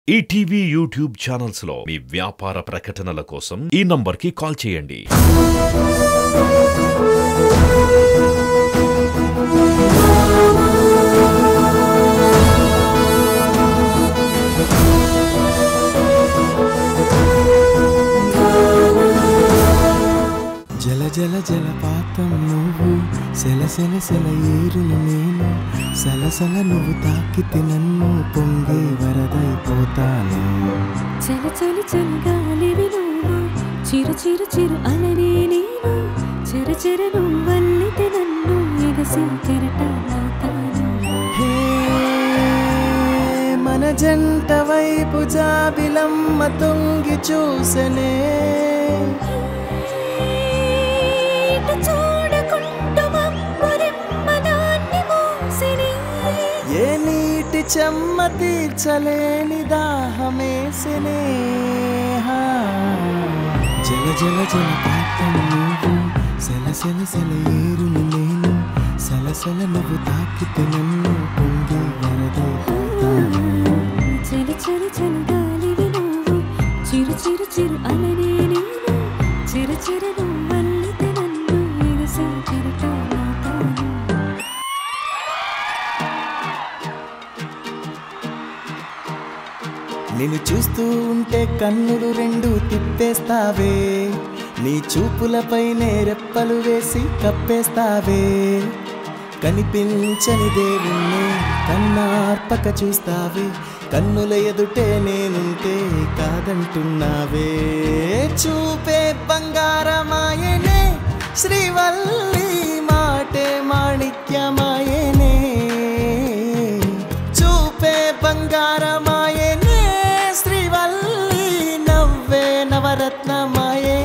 ETV YouTube channels లో మీ వ్యాపార ప్రకటనల కోసం ఈ నంబర్కి కాల్ చేయండి. జల జల జలపాతం నువ్వు సెల సెల సెల ఏరును నేను సలసల నువ్వు తాకితే నన్ను పొంగి వరదైపోతాను. చల చల చలి గాలివి నువ్వు చిరు చిరు చిరు అలనే నేను చెర చెర నువ్వల్లితే నన్ను ఎగసి కెరటాలవుతాను. హే మన జంట వైపు జాబిలమ్మ తొంగి చూసనే ఏ నీటి చెమ్మ తీర్చలేని దాహమేసినే. జల జల జలపాతం నువ్వు సెల సెల సెల ఏరును నేను సలసల నువ్వు తాకితే నన్ను పొంగి వరదైపోతాను. చలి చలి చలి గాలివి నువ్వు చిరు చిరు చిరు అలనే నేను చెర చెర నువ్వల్లితే నన్ను ఎగసి కెరటాలవుతాను. నిన్ను చూస్తూ ఉంటే కన్నులు రెండు తిప్పేస్తావే, నీ చూపులపైనే రెప్పలు వేసి కప్పేస్తావే. కనిపించని దేవుణ్ణి కన్నార్పక చూస్తావే, కన్నుల ఎదుటే నేనుంటే కాదంటున్నావే. చూపే బంగారమాయనే శ్రీవల్లి మాటే మాణిక్యమాయనే. చూపే బంగారమాయనే శ్రీవల్లి నవ్వే నవరత్నమాయే.